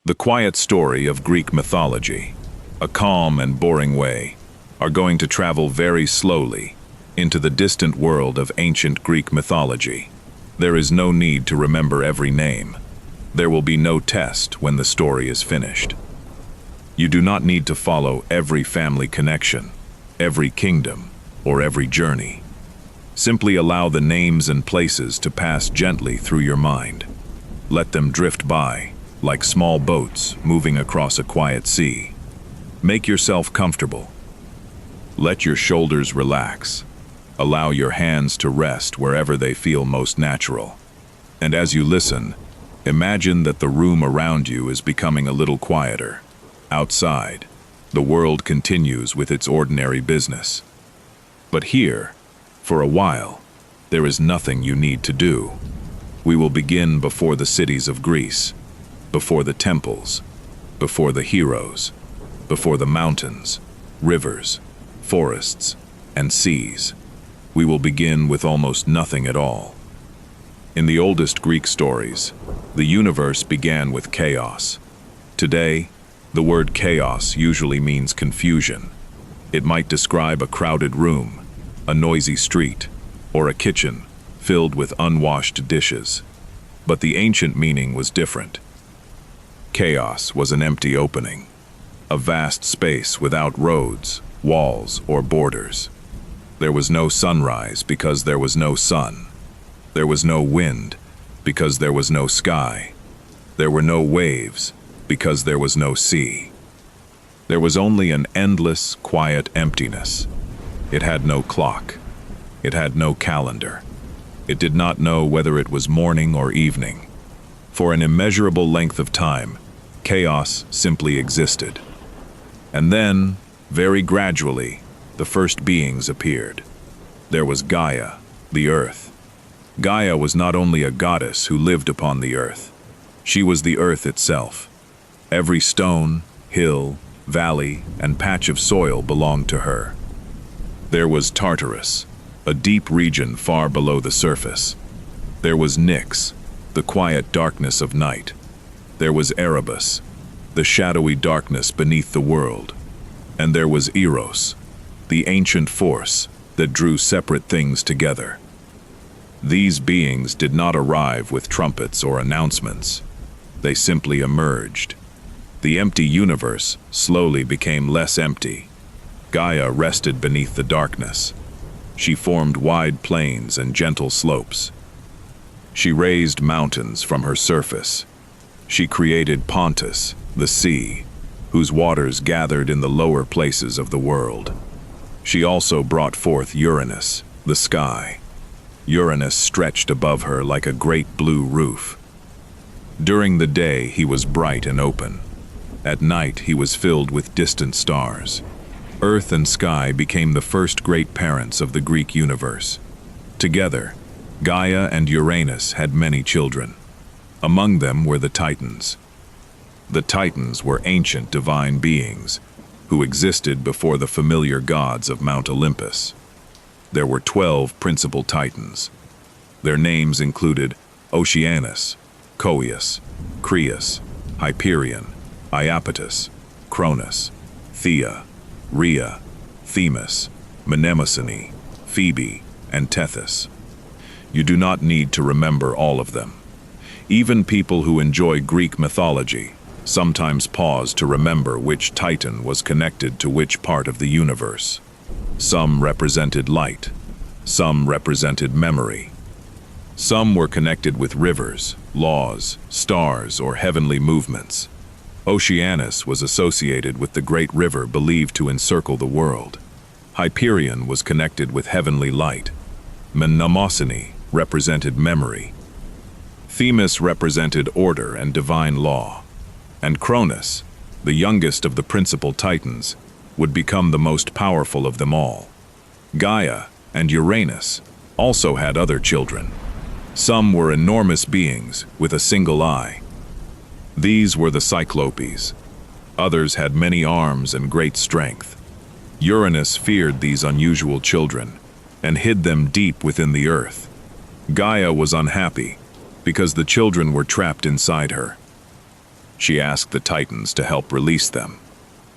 The quiet story of Greek mythology, a calm and boring way, are going to travel very slowly into the distant world of ancient Greek mythology. There is no need to remember every name. There will be no test when the story is finished. You do not need to follow every family connection, every kingdom, or every journey. Simply allow the names and places to pass gently through your mind. Let them drift by, like small boats moving across a quiet sea. Make yourself comfortable. Let your shoulders relax. Allow your hands to rest wherever they feel most natural. And as you listen, imagine that the room around you is becoming a little quieter. Outside, the world continues with its ordinary business. But here, for a while, there is nothing you need to do. We will begin before the cities of Greece, before the temples, before the heroes, before the mountains, rivers, forests, and seas. We will begin with almost nothing at all. In the oldest Greek stories, the universe began with chaos. Today, the word chaos usually means confusion. It might describe a crowded room, a noisy street, or a kitchen filled with unwashed dishes. But the ancient meaning was different. Chaos was an empty opening, a vast space without roads, walls, or borders. There was no sunrise because there was no sun. There was no wind because there was no sky. There were no waves because there was no sea. There was only an endless, quiet emptiness. It had no clock. It had no calendar. It did not know whether it was morning or evening. For an immeasurable length of time, chaos simply existed. And then, very gradually, the first beings appeared. There was Gaia, the earth. Gaia was not only a goddess who lived upon the earth. She was the earth itself. Every stone, hill, valley, and patch of soil belonged to her. There was Tartarus, a deep region far below the surface. There was Nyx, the quiet darkness of night. There was Erebus, the shadowy darkness beneath the world. And there was Eros, the ancient force that drew separate things together. These beings did not arrive with trumpets or announcements. They simply emerged. The empty universe slowly became less empty. Gaia rested beneath the darkness. She formed wide plains and gentle slopes. She raised mountains from her surface. She created Pontus, the sea, whose waters gathered in the lower places of the world. She also brought forth Uranus, the sky. Uranus stretched above her like a great blue roof. During the day he was bright and open. At night he was filled with distant stars. Earth and sky became the first great parents of the Greek universe. Together, Gaia and Uranus had many children. Among them were the Titans. The Titans were ancient divine beings who existed before the familiar gods of Mount Olympus. There were 12 principal Titans. Their names included Oceanus, Coeus, Creus, Hyperion, Iapetus, Cronus, Thea, Rhea, Themis, Mnemosyne, Phoebe, and Tethys. You do not need to remember all of them. Even people who enjoy Greek mythology sometimes pause to remember which Titan was connected to which part of the universe. Some represented light. Some represented memory. Some were connected with rivers, laws, stars, or heavenly movements. Oceanus was associated with the great river believed to encircle the world. Hyperion was connected with heavenly light. Mnemosyne represented memory. Themis represented order and divine law. And Cronus, the youngest of the principal Titans, would become the most powerful of them all. Gaia and Uranus also had other children. Some were enormous beings with a single eye. These were the Cyclopes. Others had many arms and great strength. Uranus feared these unusual children and hid them deep within the earth. Gaia was unhappy because the children were trapped inside her. She asked the Titans to help release them.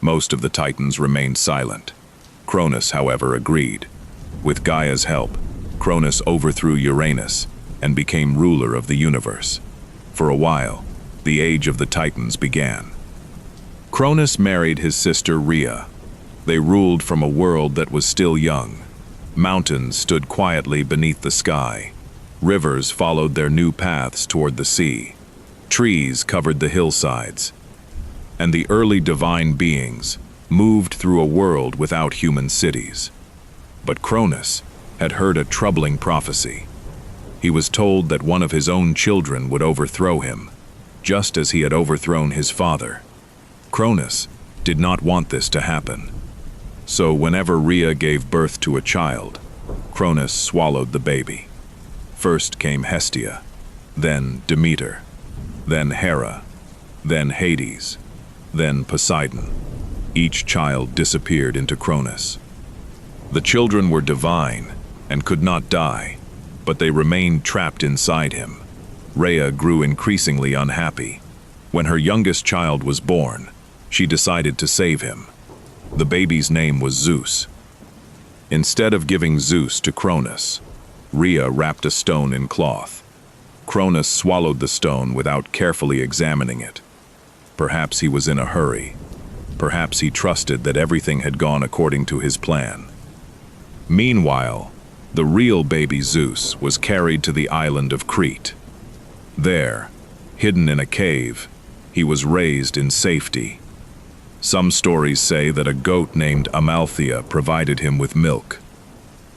Most of the Titans remained silent. Cronus, however, agreed. With Gaia's help, Cronus overthrew Uranus and became ruler of the universe. For a while, the age of the Titans began. Cronus married his sister Rhea. They ruled from a world that was still young. Mountains stood quietly beneath the sky. Rivers followed their new paths toward the sea. Trees covered the hillsides. And the early divine beings moved through a world without human cities. But Cronus had heard a troubling prophecy. He was told that one of his own children would overthrow him, just as he had overthrown his father. Cronus did not want this to happen. So whenever Rhea gave birth to a child, Cronus swallowed the baby. First came Hestia, then Demeter, then Hera, then Hades, then Poseidon. Each child disappeared into Cronus. The children were divine and could not die, but they remained trapped inside him. Rhea grew increasingly unhappy. When her youngest child was born, she decided to save him. The baby's name was Zeus. Instead of giving Zeus to Cronus, Rhea wrapped a stone in cloth. Cronus swallowed the stone without carefully examining it. Perhaps he was in a hurry. Perhaps he trusted that everything had gone according to his plan. Meanwhile, the real baby Zeus was carried to the island of Crete. There, hidden in a cave, he was raised in safety. Some stories say that a goat named Amalthea provided him with milk.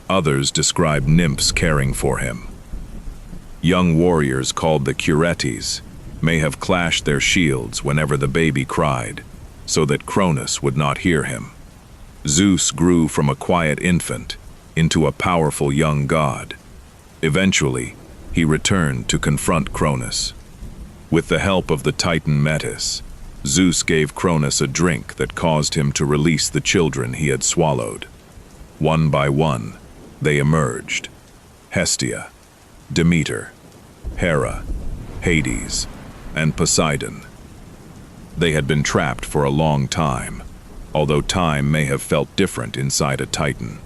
Others describe nymphs caring for him. Young warriors called the Curetes may have clashed their shields whenever the baby cried, so that Cronus would not hear him. Zeus grew from a quiet infant into a powerful young god. Eventually, he returned to confront Cronus. With the help of the Titan Metis, Zeus gave Cronus a drink that caused him to release the children he had swallowed. One by one, they emerged. Hestia, Demeter, Hera, Hades, and Poseidon. They had been trapped for a long time, although time may have felt different inside a Titan.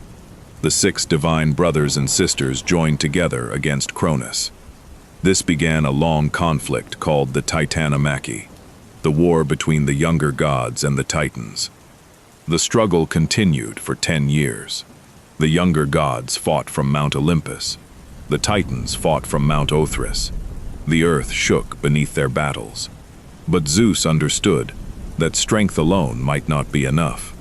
The 6 divine brothers and sisters joined together against Cronus. This began a long conflict called the Titanomachy, the war between the younger gods and the Titans. The struggle continued for 10 years. The younger gods fought from Mount Olympus. The Titans fought from Mount Othrys. The earth shook beneath their battles. But Zeus understood that strength alone might not be enough.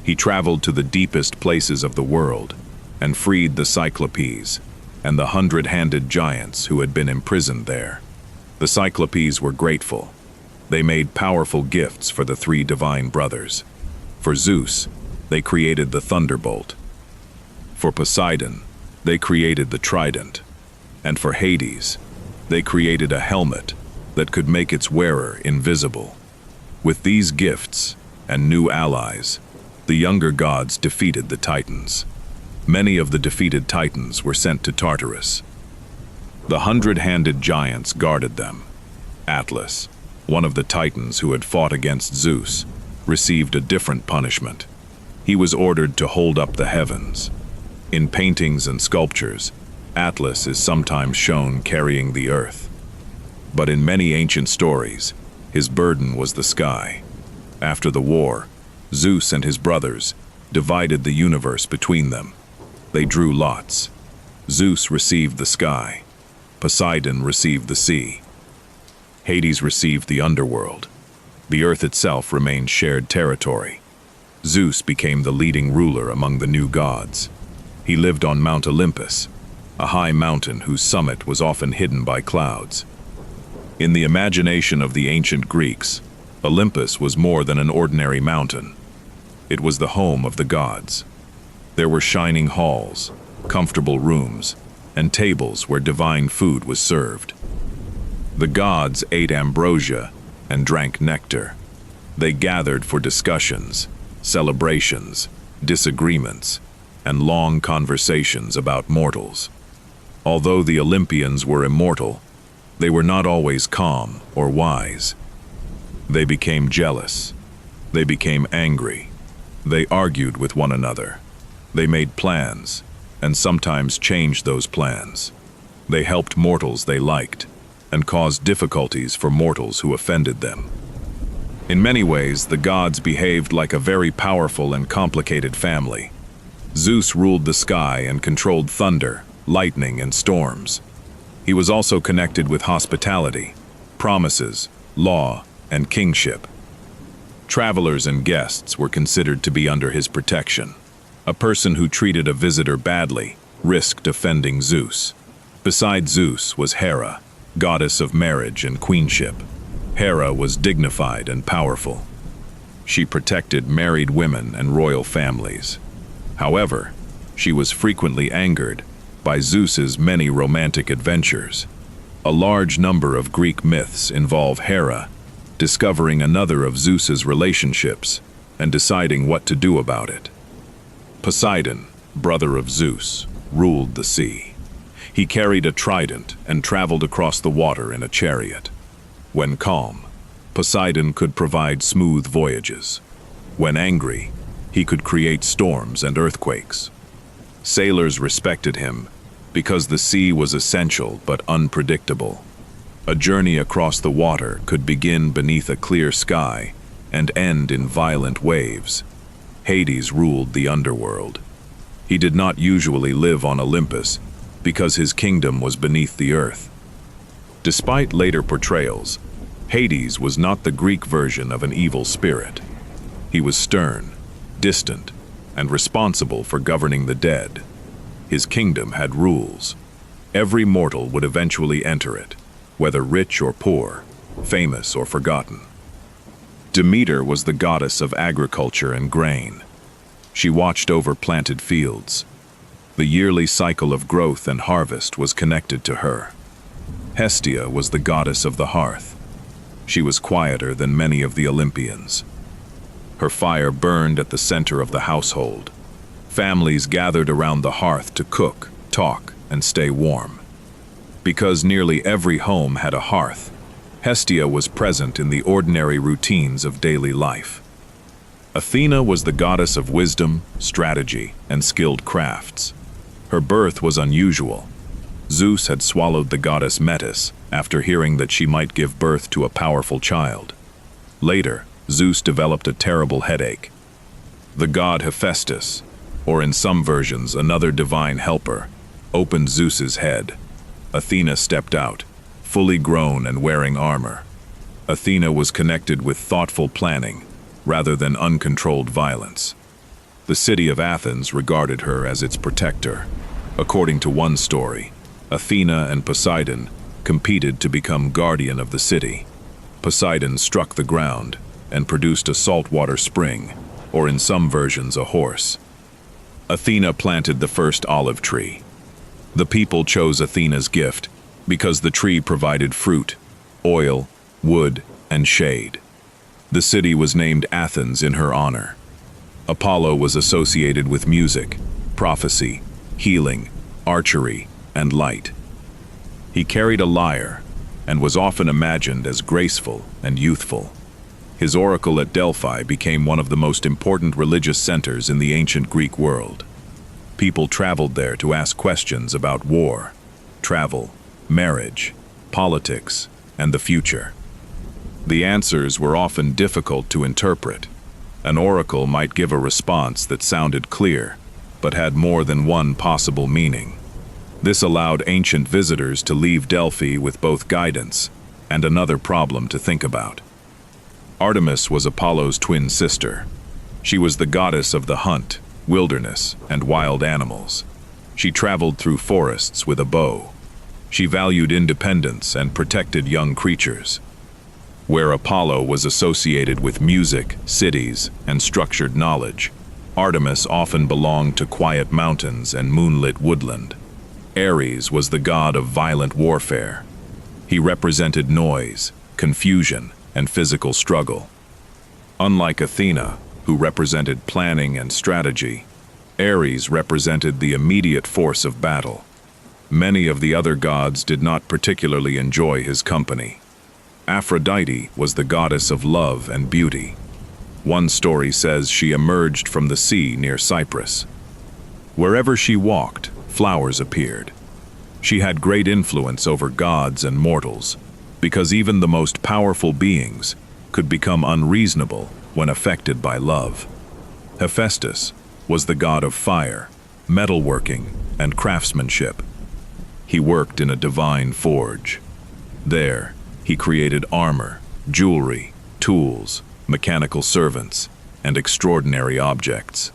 He traveled to the deepest places of the world and freed the Cyclopes and the 100-handed giants who had been imprisoned there. The Cyclopes were grateful. They made powerful gifts for the 3 divine brothers. For Zeus, they created the thunderbolt. For Poseidon, they created the trident. And for Hades, they created a helmet that could make its wearer invisible. With these gifts and new allies, the younger gods defeated the Titans. Many of the defeated Titans were sent to Tartarus. The 100-handed giants guarded them. Atlas, one of the Titans who had fought against Zeus, received a different punishment. He was ordered to hold up the heavens. In paintings and sculptures, Atlas is sometimes shown carrying the earth. But in many ancient stories, his burden was the sky. After the war, Zeus and his brothers divided the universe between them. They drew lots. Zeus received the sky. Poseidon received the sea. Hades received the underworld. The earth itself remained shared territory. Zeus became the leading ruler among the new gods. He lived on Mount Olympus, a high mountain whose summit was often hidden by clouds. In the imagination of the ancient Greeks, Olympus was more than an ordinary mountain. It was the home of the gods. There were shining halls, comfortable rooms, and tables where divine food was served. The gods ate ambrosia and drank nectar. They gathered for discussions, celebrations, disagreements, and long conversations about mortals. Although the Olympians were immortal, they were not always calm or wise. They became jealous. They became angry. They argued with one another. They made plans, and sometimes changed those plans. They helped mortals they liked, and caused difficulties for mortals who offended them. In many ways, the gods behaved like a very powerful and complicated family. Zeus ruled the sky and controlled thunder, lightning, and storms. He was also connected with hospitality, promises, law, and kingship. Travelers and guests were considered to be under his protection. A person who treated a visitor badly risked offending Zeus. Beside Zeus was Hera, goddess of marriage and queenship. Hera was dignified and powerful. She protected married women and royal families. However, she was frequently angered by Zeus's many romantic adventures. A large number of Greek myths involve Hera discovering another of Zeus's relationships and deciding what to do about it. Poseidon, brother of Zeus, ruled the sea. He carried a trident and traveled across the water in a chariot. When calm, Poseidon could provide smooth voyages. When angry, he could create storms and earthquakes. Sailors respected him because the sea was essential but unpredictable. A journey across the water could begin beneath a clear sky and end in violent waves. Hades ruled the underworld. He did not usually live on Olympus because his kingdom was beneath the earth. Despite later portrayals, Hades was not the Greek version of an evil spirit. He was stern, distant, and responsible for governing the dead. His kingdom had rules. Every mortal would eventually enter it, whether rich or poor, famous or forgotten. Demeter was the goddess of agriculture and grain. She watched over planted fields. The yearly cycle of growth and harvest was connected to her. Hestia was the goddess of the hearth. She was quieter than many of the Olympians. Her fire burned at the center of the household. Families gathered around the hearth to cook, talk, and stay warm. Because nearly every home had a hearth, Hestia was present in the ordinary routines of daily life. Athena was the goddess of wisdom, strategy, and skilled crafts. Her birth was unusual. Zeus had swallowed the goddess Metis after hearing that she might give birth to a powerful child. Later, Zeus developed a terrible headache. The god Hephaestus, or in some versions another divine helper, opened Zeus's head. Athena stepped out, fully grown and wearing armor. Athena was connected with thoughtful planning, rather than uncontrolled violence. The city of Athens regarded her as its protector. According to one story, Athena and Poseidon competed to become guardian of the city. Poseidon struck the ground and produced a saltwater spring, or in some versions a horse. Athena planted the first olive tree. The people chose Athena's gift because the tree provided fruit, oil, wood, and shade. The city was named Athens in her honor. Apollo was associated with music, prophecy, healing, archery, and light. He carried a lyre and was often imagined as graceful and youthful. His oracle at Delphi became one of the most important religious centers in the ancient Greek world. People traveled there to ask questions about war, travel, marriage, politics, and the future. The answers were often difficult to interpret. An oracle might give a response that sounded clear, but had more than one possible meaning. This allowed ancient visitors to leave Delphi with both guidance and another problem to think about. Artemis was Apollo's twin sister. She was the goddess of the hunt, wilderness, and wild animals. She traveled through forests with a bow. She valued independence and protected young creatures. Where Apollo was associated with music, cities, and structured knowledge, Artemis often belonged to quiet mountains and moonlit woodland. Ares was the god of violent warfare. He represented noise, confusion, and physical struggle. Unlike Athena, who represented planning and strategy, Ares represented the immediate force of battle. Many of the other gods did not particularly enjoy his company. Aphrodite was the goddess of love and beauty. One story says she emerged from the sea near Cyprus. Wherever she walked, flowers appeared. She had great influence over gods and mortals, because even the most powerful beings could become unreasonable when affected by love. Hephaestus was the god of fire, metalworking, and craftsmanship. He worked in a divine forge. There, he created armor, jewelry, tools, mechanical servants, and extraordinary objects.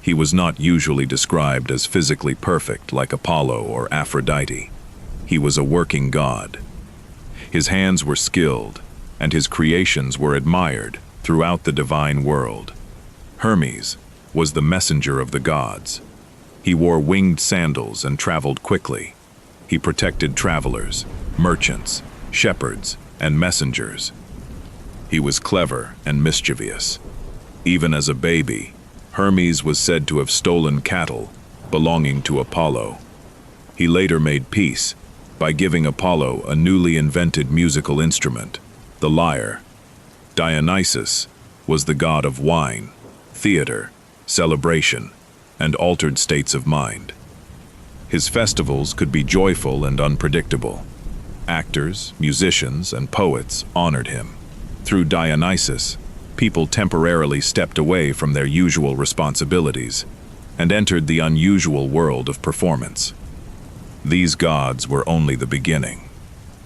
He was not usually described as physically perfect like Apollo or Aphrodite. He was a working god. His hands were skilled, and his creations were admired throughout the divine world. Hermes was the messenger of the gods. He wore winged sandals and traveled quickly. He protected travelers, merchants, shepherds, and messengers. He was clever and mischievous. Even as a baby, Hermes was said to have stolen cattle belonging to Apollo. He later made peace by giving Apollo a newly invented musical instrument, the lyre. Dionysus was the god of wine, theater, celebration, and altered states of mind. His festivals could be joyful and unpredictable. Actors, musicians, and poets honored him. Through Dionysus, people temporarily stepped away from their usual responsibilities and entered the unusual world of performance. These gods were only the beginning.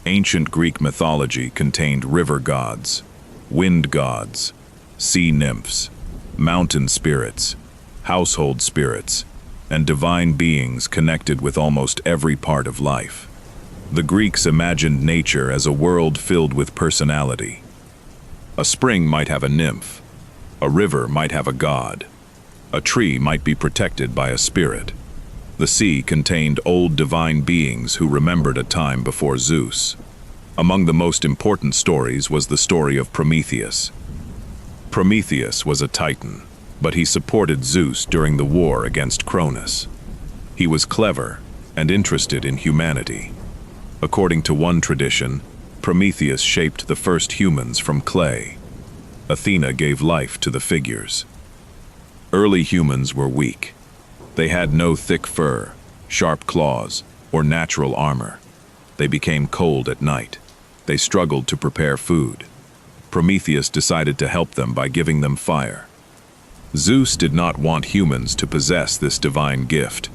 Ancient Greek mythology contained river gods, wind gods, sea nymphs, mountain spirits, household spirits, and divine beings connected with almost every part of life. The Greeks imagined nature as a world filled with personality. A spring might have a nymph, a river might have a god, a tree might be protected by a spirit. The sea contained old divine beings who remembered a time before Zeus. Among the most important stories was the story of Prometheus. Prometheus was a titan, but he supported Zeus during the war against Cronus. He was clever and interested in humanity. According to one tradition, Prometheus shaped the first humans from clay. Athena gave life to the figures. Early humans were weak. They had no thick fur, sharp claws, or natural armor. They became cold at night. They struggled to prepare food. Prometheus decided to help them by giving them fire. Zeus did not want humans to possess this divine gift,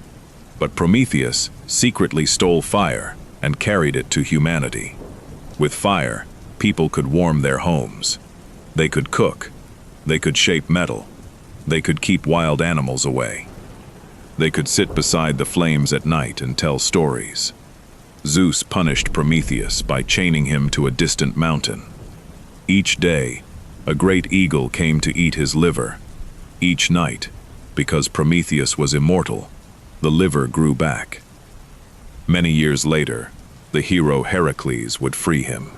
but Prometheus secretly stole fire and carried it to humanity. With fire, people could warm their homes. They could cook. They could shape metal. They could keep wild animals away. They could sit beside the flames at night and tell stories. Zeus punished Prometheus by chaining him to a distant mountain. Each day, a great eagle came to eat his liver. Each night, because Prometheus was immortal, the liver grew back. Many years later, the hero Heracles would free him.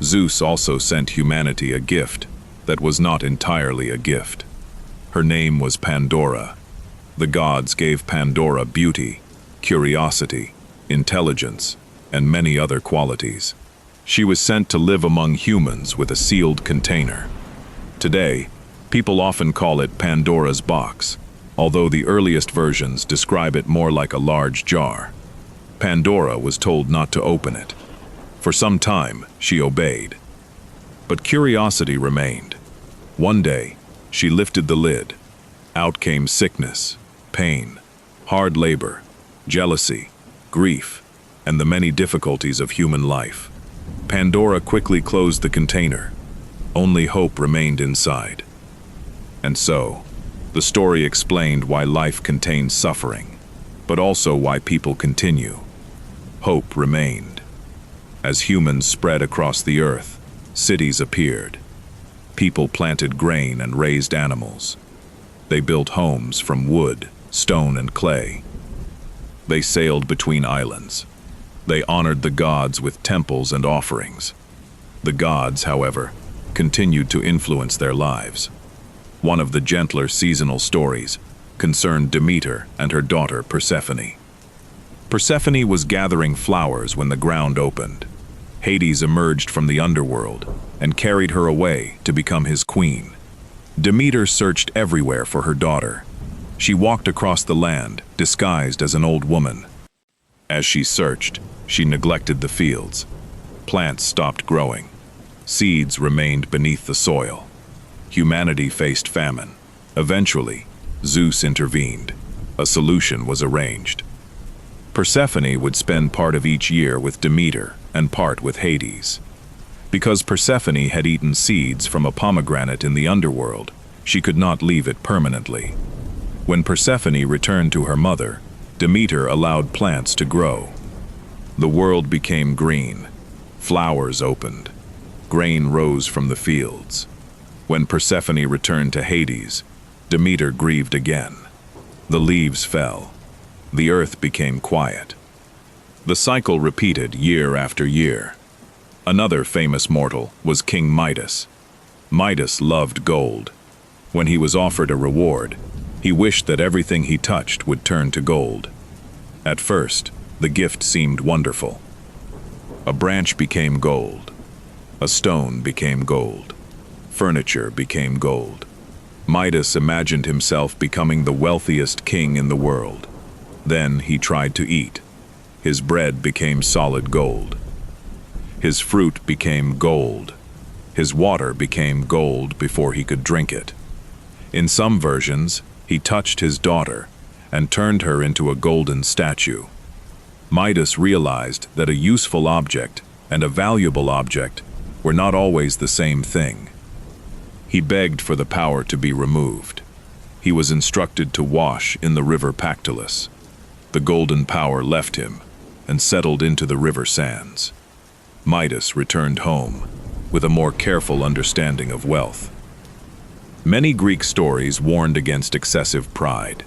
Zeus also sent humanity a gift that was not entirely a gift. Her name was Pandora. The gods gave Pandora beauty, curiosity, intelligence, and many other qualities. She was sent to live among humans with a sealed container. Today, people often call it Pandora's box, although the earliest versions describe it more like a large jar. Pandora was told not to open it. For some time, she obeyed. But curiosity remained. One day, she lifted the lid. Out came sickness, pain, hard labor, jealousy, grief, and the many difficulties of human life. Pandora quickly closed the container. Only hope remained inside. And so, the story explained why life contains suffering, but also why people continue. Hope remained. As humans spread across the earth, cities appeared. People planted grain and raised animals. They built homes from wood, stone, and clay. They sailed between islands. They honored the gods with temples and offerings. The gods, however, continued to influence their lives. One of the gentler seasonal stories concerned Demeter and her daughter Persephone. Persephone was gathering flowers when the ground opened. Hades emerged from the underworld and carried her away to become his queen. Demeter searched everywhere for her daughter. She walked across the land, disguised as an old woman. As she searched, she neglected the fields. Plants stopped growing. Seeds remained beneath the soil. Humanity faced famine. Eventually, Zeus intervened. A solution was arranged. Persephone would spend part of each year with Demeter and part with Hades. Because Persephone had eaten seeds from a pomegranate in the underworld, she could not leave it permanently. When Persephone returned to her mother, Demeter allowed plants to grow. The world became green. Flowers opened. Grain rose from the fields. When Persephone returned to Hades, Demeter grieved again. The leaves fell. The earth became quiet. The cycle repeated year after year. Another famous mortal was King Midas. Midas loved gold. When he was offered a reward, he wished that everything he touched would turn to gold. At first, the gift seemed wonderful. A branch became gold. A stone became gold. Furniture became gold. Midas imagined himself becoming the wealthiest king in the world. Then he tried to eat. His bread became solid gold. His fruit became gold. His water became gold before he could drink it. In some versions, he touched his daughter and turned her into a golden statue. Midas realized that a useful object and a valuable object were not always the same thing. He begged for the power to be removed. He was instructed to wash in the river Pactolus. The golden power left him and settled into the river sands. Midas returned home with a more careful understanding of wealth. Many Greek stories warned against excessive pride.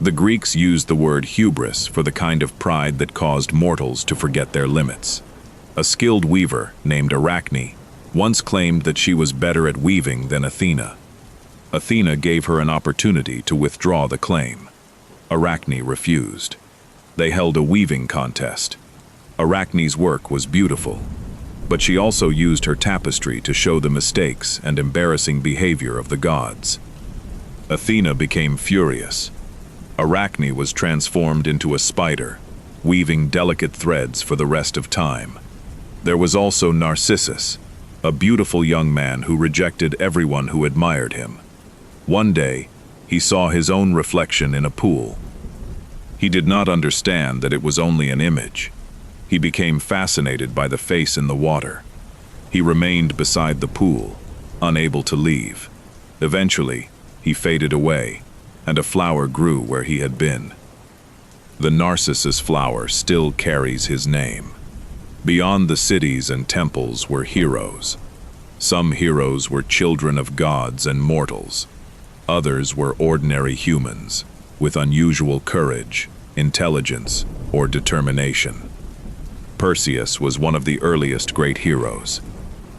The Greeks used the word hubris for the kind of pride that caused mortals to forget their limits. A skilled weaver named Arachne once claimed that she was better at weaving than Athena. Athena gave her an opportunity to withdraw the claim. Arachne refused. They held a weaving contest. Arachne's work was beautiful, but she also used her tapestry to show the mistakes and embarrassing behavior of the gods. Athena became furious. Arachne was transformed into a spider, weaving delicate threads for the rest of time. There was also Narcissus, a beautiful young man who rejected everyone who admired him. One day, he saw his own reflection in a pool. He did not understand that it was only an image. He became fascinated by the face in the water. He remained beside the pool, unable to leave. Eventually, he faded away, and a flower grew where he had been. The Narcissus flower still carries his name. Beyond the cities and temples were heroes. Some heroes were children of gods and mortals. Others were ordinary humans, with unusual courage, intelligence, or determination. Perseus was one of the earliest great heroes.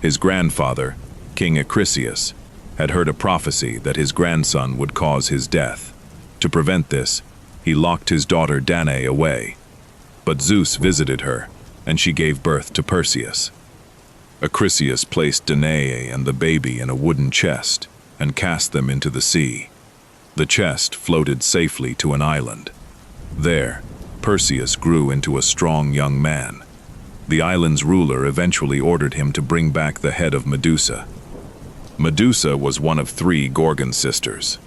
His grandfather, King Acrisius, had heard a prophecy that his grandson would cause his death. To prevent this, he locked his daughter Danae away. But Zeus visited her, and she gave birth to Perseus. Acrisius placed Danae and the baby in a wooden chest and cast them into the sea. The chest floated safely to an island. There, Perseus grew into a strong young man. The island's ruler eventually ordered him to bring back the head of Medusa. Medusa was one of 3 Gorgon sisters.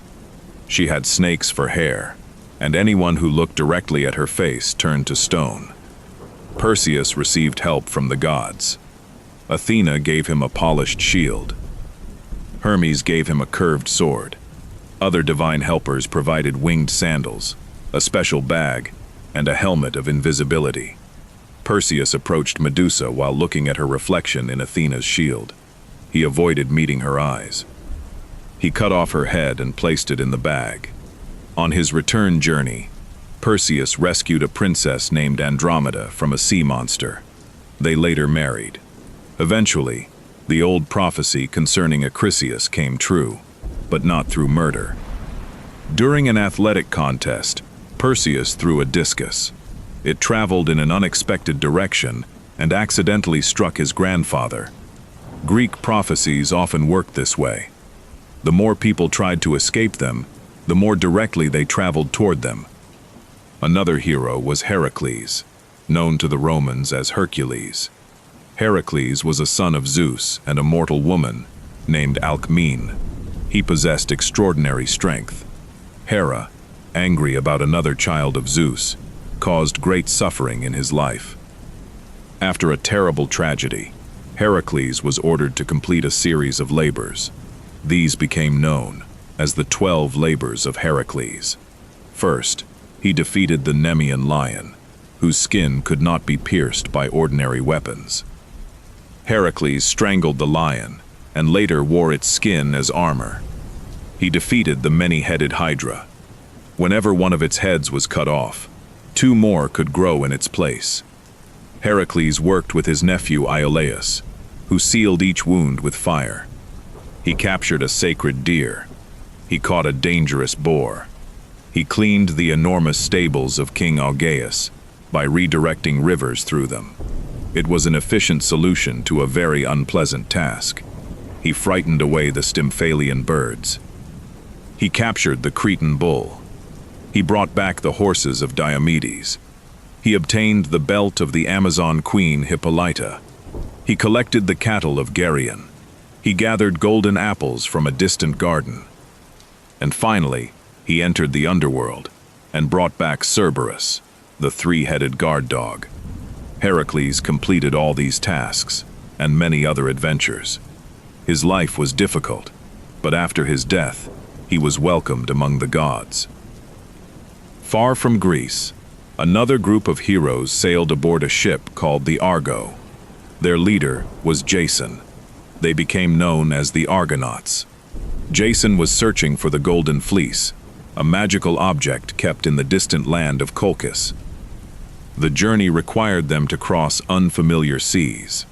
She had snakes for hair, and anyone who looked directly at her face turned to stone. Perseus received help from the gods. Athena gave him a polished shield. Hermes gave him a curved sword. Other divine helpers provided winged sandals, a special bag, and a helmet of invisibility. Perseus approached Medusa while looking at her reflection in Athena's shield. He avoided meeting her eyes. He cut off her head and placed it in the bag. On his return journey, Perseus rescued a princess named Andromeda from a sea monster. They later married. Eventually, the old prophecy concerning Acrisius came true, but not through murder. During an athletic contest, Perseus threw a discus. It traveled in an unexpected direction and accidentally struck his grandfather. Greek prophecies often worked this way. The more people tried to escape them, the more directly they traveled toward them. Another hero was Heracles, known to the Romans as Hercules. Heracles was a son of Zeus and a mortal woman named Alcmene. He possessed extraordinary strength. Hera, angry about another child of Zeus, caused great suffering in his life. After a terrible tragedy, Heracles was ordered to complete a series of labors. These became known as the 12 labors of Heracles. First, he defeated the Nemean lion, whose skin could not be pierced by ordinary weapons. Heracles strangled the lion and later wore its skin as armor. He defeated the many-headed Hydra. Whenever one of its heads was cut off, 2 more could grow in its place. Heracles worked with his nephew Iolaus, who sealed each wound with fire. He captured a sacred deer. He caught a dangerous boar. He cleaned the enormous stables of King Augeas by redirecting rivers through them. It was an efficient solution to a very unpleasant task. He frightened away the Stymphalian birds. He captured the Cretan bull. He brought back the horses of Diomedes. He obtained the belt of the Amazon queen Hippolyta. He collected the cattle of Geryon. He gathered golden apples from a distant garden. And finally, he entered the underworld and brought back Cerberus, the 3-headed guard dog. Heracles completed all these tasks and many other adventures. His life was difficult, but after his death, he was welcomed among the gods. Far from Greece, another group of heroes sailed aboard a ship called the Argo. Their leader was Jason. They became known as the Argonauts. Jason was searching for the Golden Fleece, a magical object kept in the distant land of Colchis. The journey required them to cross unfamiliar seas.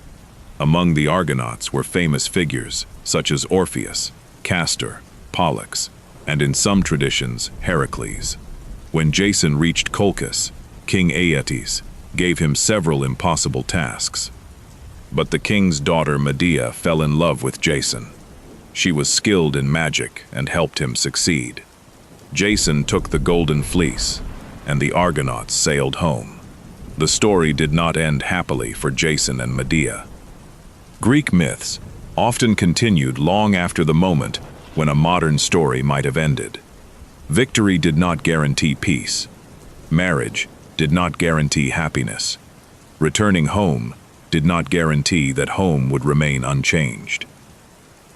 Among the Argonauts were famous figures such as Orpheus, Castor, Pollux, and in some traditions, Heracles. When Jason reached Colchis, King Aeetes gave him several impossible tasks. But the king's daughter Medea fell in love with Jason. She was skilled in magic and helped him succeed. Jason took the Golden Fleece, and the Argonauts sailed home. The story did not end happily for Jason and Medea. Greek myths often continued long after the moment when a modern story might have ended. Victory did not guarantee peace. Marriage did not guarantee happiness. Returning home did not guarantee that home would remain unchanged.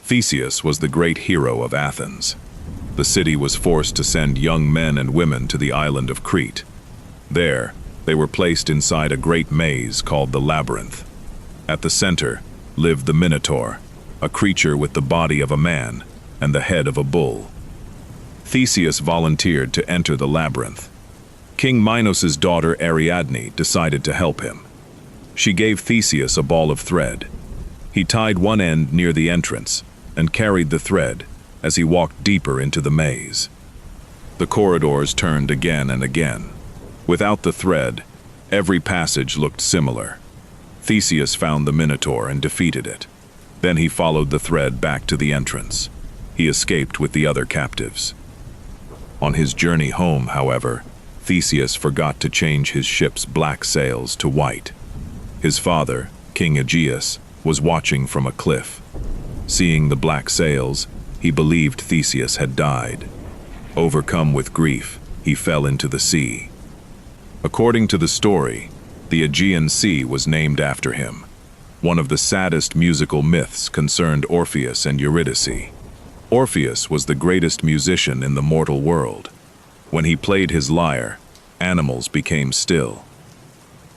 Theseus was the great hero of Athens. The city was forced to send young men and women to the island of Crete. There, they were placed inside a great maze called the Labyrinth. At the center lived the Minotaur, a creature with the body of a man and the head of a bull. Theseus volunteered to enter the labyrinth. King Minos's daughter Ariadne decided to help him. She gave Theseus a ball of thread. He tied one end near the entrance and carried the thread as he walked deeper into the maze. The corridors turned again and again. Without the thread, every passage looked similar. Theseus found the Minotaur and defeated it. Then he followed the thread back to the entrance. He escaped with the other captives. On his journey home, however, Theseus forgot to change his ship's black sails to white. His father, King Aegeus, was watching from a cliff. Seeing the black sails, he believed Theseus had died. Overcome with grief, he fell into the sea. According to the story, the Aegean Sea was named after him. One of the saddest musical myths concerned Orpheus and Eurydice. Orpheus was the greatest musician in the mortal world. When he played his lyre, animals became still.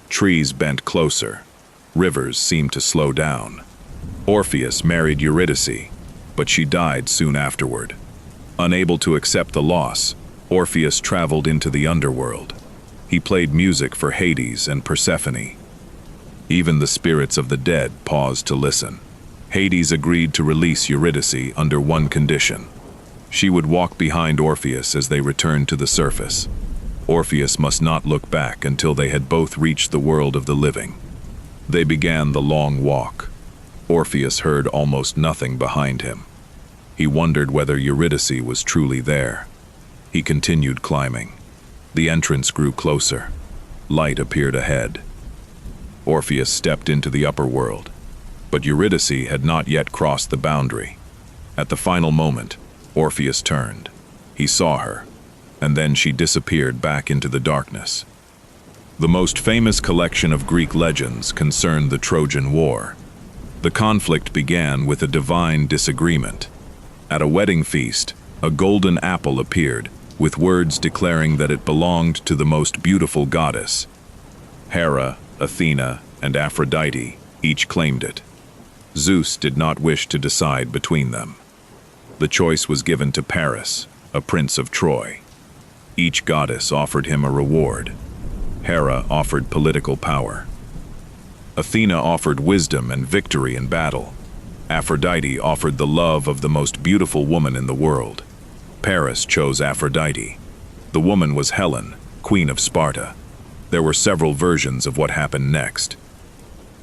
Trees bent closer. Rivers seemed to slow down. Orpheus married Eurydice, but she died soon afterward. Unable to accept the loss, Orpheus traveled into the underworld. He played music for Hades and Persephone. Even the spirits of the dead paused to listen. Hades agreed to release Eurydice under one condition. She would walk behind Orpheus as they returned to the surface. Orpheus must not look back until they had both reached the world of the living. They began the long walk. Orpheus heard almost nothing behind him. He wondered whether Eurydice was truly there. He continued climbing. The entrance grew closer. Light appeared ahead. Orpheus stepped into the upper world, but Eurydice had not yet crossed the boundary. At the final moment, Orpheus turned. He saw her, and then she disappeared back into the darkness. The most famous collection of Greek legends concerned the Trojan War. The conflict began with a divine disagreement. At a wedding feast, a golden apple appeared, with words declaring that it belonged to the most beautiful goddess. Hera, Athena, and Aphrodite each claimed it. Zeus did not wish to decide between them. The choice was given to Paris, a prince of Troy. Each goddess offered him a reward. Hera offered political power. Athena offered wisdom and victory in battle. Aphrodite offered the love of the most beautiful woman in the world. Paris chose Aphrodite. The woman was Helen, queen of Sparta. There were several versions of what happened next.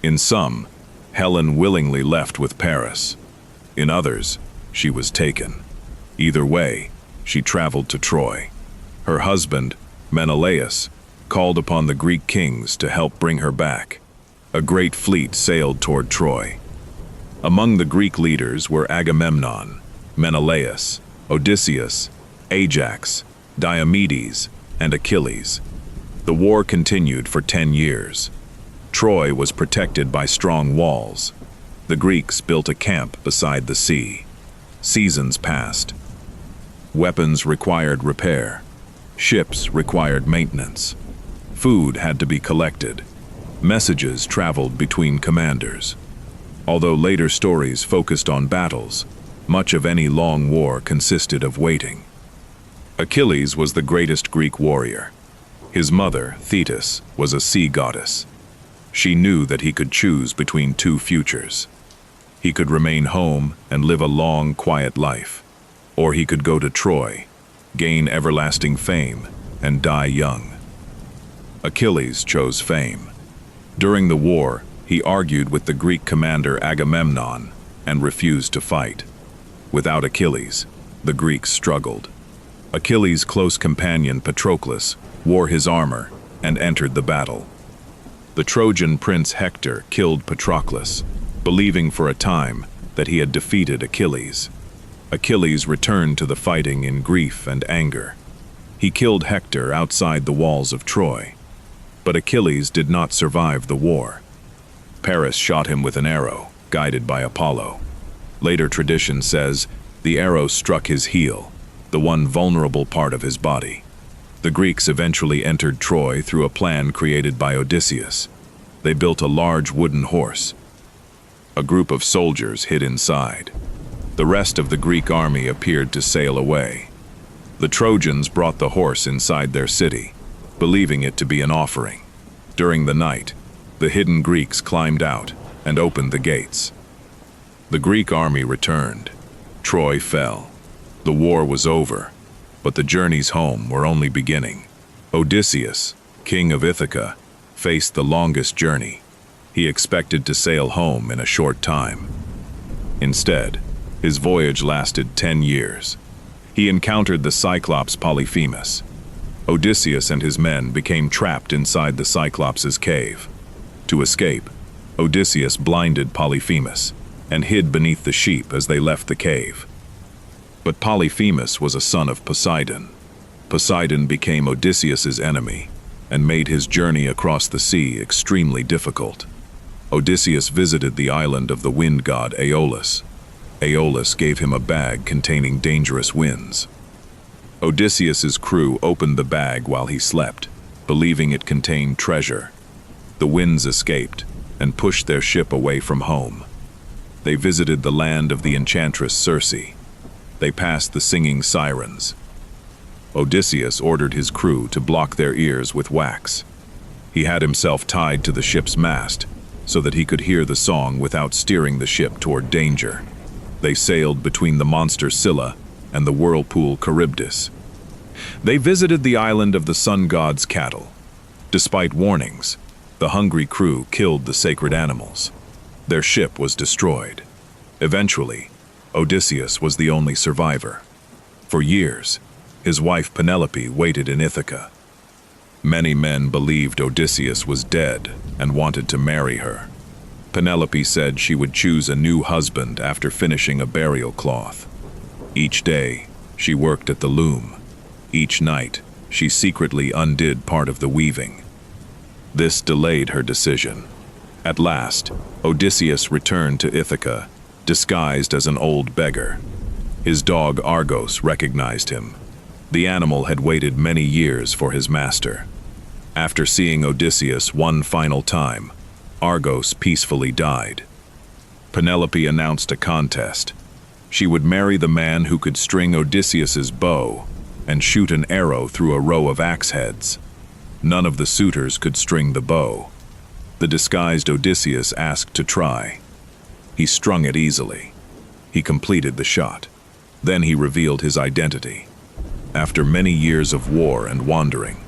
In some, Helen willingly left with Paris. In others, she was taken. Either way, she traveled to Troy. Her husband, Menelaus, called upon the Greek kings to help bring her back. A great fleet sailed toward Troy. Among the Greek leaders were Agamemnon, Menelaus, Odysseus, Ajax, Diomedes, and Achilles. The war continued for 10 years. Troy was protected by strong walls. The Greeks built a camp beside the sea. Seasons passed. Weapons required repair. Ships required maintenance. Food had to be collected. Messages traveled between commanders. Although later stories focused on battles, much of any long war consisted of waiting. Achilles was the greatest Greek warrior. His mother, Thetis, was a sea goddess. She knew that he could choose between two futures. He could remain home and live a long, quiet life, or he could go to Troy, gain everlasting fame, and die young. Achilles chose fame. During the war, he argued with the Greek commander Agamemnon and refused to fight. Without Achilles, the Greeks struggled. Achilles' close companion Patroclus wore his armor and entered the battle. The Trojan prince Hector killed Patroclus, believing for a time that he had defeated Achilles. Achilles returned to the fighting in grief and anger. He killed Hector outside the walls of Troy. But Achilles did not survive the war. Paris shot him with an arrow, guided by Apollo. Later tradition says the arrow struck his heel, the one vulnerable part of his body. The Greeks eventually entered Troy through a plan created by Odysseus. They built a large wooden horse. A group of soldiers hid inside. The rest of the Greek army appeared to sail away. The Trojans brought the horse inside their city, believing it to be an offering. During the night, the hidden Greeks climbed out and opened the gates. The Greek army returned. Troy fell. The war was over, but the journeys home were only beginning. Odysseus, king of Ithaca, faced the longest journey. He expected to sail home in a short time. Instead, his voyage lasted 10 years. He encountered the Cyclops Polyphemus. Odysseus and his men became trapped inside the Cyclops' cave. To escape, Odysseus blinded Polyphemus and hid beneath the sheep as they left the cave. But Polyphemus was a son of Poseidon. Poseidon became Odysseus' enemy and made his journey across the sea extremely difficult. Odysseus visited the island of the wind god Aeolus. Aeolus gave him a bag containing dangerous winds. Odysseus' crew opened the bag while he slept, believing it contained treasure. The winds escaped and pushed their ship away from home. They visited the land of the enchantress Circe. They passed the singing sirens. Odysseus ordered his crew to block their ears with wax. He had himself tied to the ship's mast so that he could hear the song without steering the ship toward danger. They sailed between the monster Scylla and the whirlpool Charybdis. They visited the island of the sun god's cattle. Despite warnings, The hungry crew killed the sacred animals. Their ship was destroyed. Eventually, Odysseus was the only survivor. For years, his wife Penelope waited in Ithaca. Many men believed Odysseus was dead and wanted to marry her. Penelope said she would choose a new husband after finishing a burial cloth. Each day, she worked at the loom. Each night, she secretly undid part of the weaving. This delayed her decision. At last, Odysseus returned to Ithaca, disguised as an old beggar. His dog Argos recognized him. The animal had waited many years for his master. After seeing Odysseus one final time, Argos peacefully died. Penelope announced a contest. She would marry the man who could string Odysseus's bow and shoot an arrow through a row of axe heads. None of the suitors could string the bow. The disguised Odysseus asked to try. He strung it easily. He completed the shot. Then he revealed his identity. After many years of war and wandering,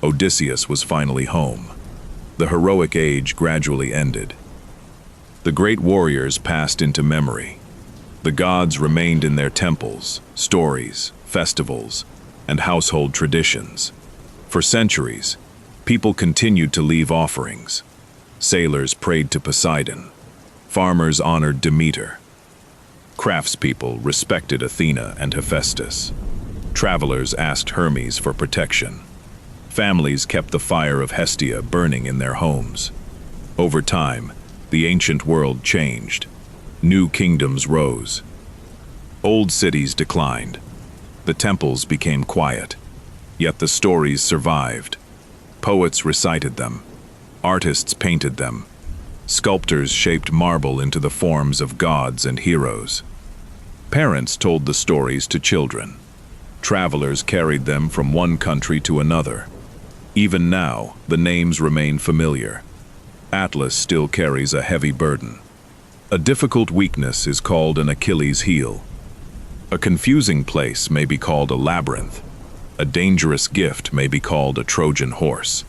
Odysseus was finally home. The heroic age gradually ended. The great warriors passed into memory. The gods remained in their temples, stories, festivals, and household traditions. For centuries, people continued to leave offerings. Sailors prayed to Poseidon. Farmers honored Demeter. Craftspeople respected Athena and Hephaestus. Travelers asked Hermes for protection. Families kept the fire of Hestia burning in their homes. Over time, the ancient world changed. New kingdoms rose. Old cities declined. The temples became quiet. Yet the stories survived. Poets recited them. Artists painted them. Sculptors shaped marble into the forms of gods and heroes. Parents told the stories to children. Travelers carried them from one country to another. Even now, the names remain familiar. Atlas still carries a heavy burden. A difficult weakness is called an Achilles' heel. A confusing place may be called a labyrinth. A dangerous gift may be called a Trojan horse.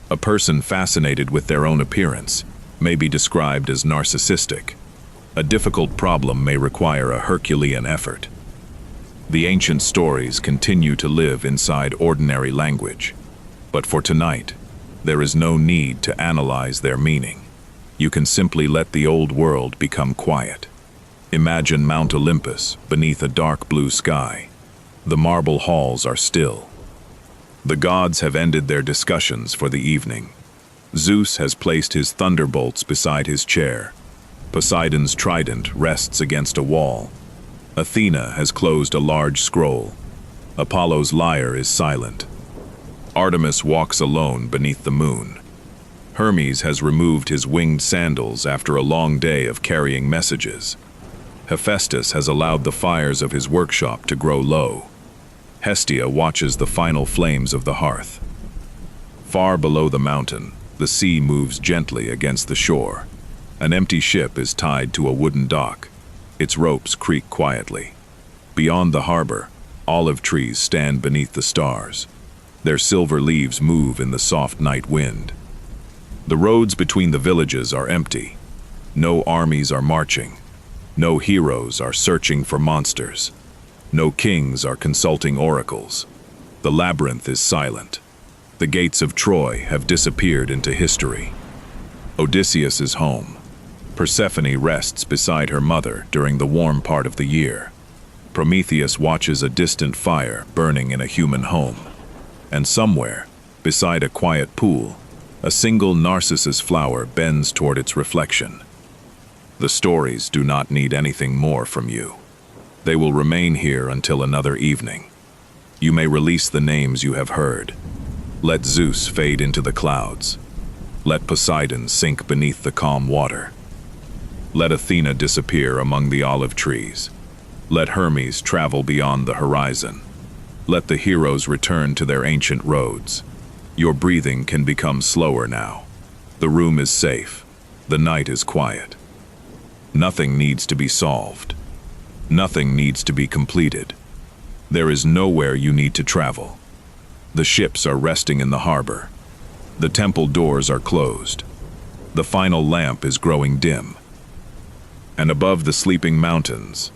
A person fascinated with their own appearance may be described as narcissistic. A difficult problem may require a Herculean effort. The ancient stories continue to live inside ordinary language. But for tonight, there is no need to analyze their meaning. You can simply let the old world become quiet. Imagine Mount Olympus beneath a dark blue sky. The marble halls are still. The gods have ended their discussions for the evening. Zeus has placed his thunderbolts beside his chair. Poseidon's trident rests against a wall. Athena has closed a large scroll. Apollo's lyre is silent. Artemis walks alone beneath the moon. Hermes has removed his winged sandals after a long day of carrying messages. Hephaestus has allowed the fires of his workshop to grow low. Hestia watches the final flames of the hearth. Far below the mountain, the sea moves gently against the shore. An empty ship is tied to a wooden dock. Its ropes creak quietly. Beyond the harbor, olive trees stand beneath the stars. Their silver leaves move in the soft night wind. The roads between the villages are empty. No armies are marching. No heroes are searching for monsters. No kings are consulting oracles. The labyrinth is silent. The gates of Troy have disappeared into history. Odysseus is home. Persephone rests beside her mother during the warm part of the year. Prometheus watches a distant fire burning in a human home. And somewhere, beside a quiet pool, a single narcissus flower bends toward its reflection. The stories do not need anything more from you. They will remain here until another evening. You may release the names you have heard. Let Zeus fade into the clouds. Let Poseidon sink beneath the calm water. Let Athena disappear among the olive trees. Let Hermes travel beyond the horizon. Let the heroes return to their ancient roads. Your breathing can become slower now. The room is safe. The night is quiet. Nothing needs to be solved. Nothing needs to be completed. There is nowhere you need to travel. The ships are resting in the harbor. The temple doors are closed. The final lamp is growing dim. And above the sleeping mountains,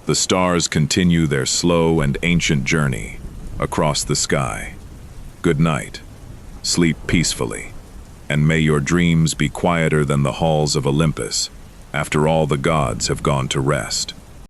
the stars continue their slow and ancient journey across the sky. Good night. Sleep peacefully, and may your dreams be quieter than the halls of Olympus after all the gods have gone to rest.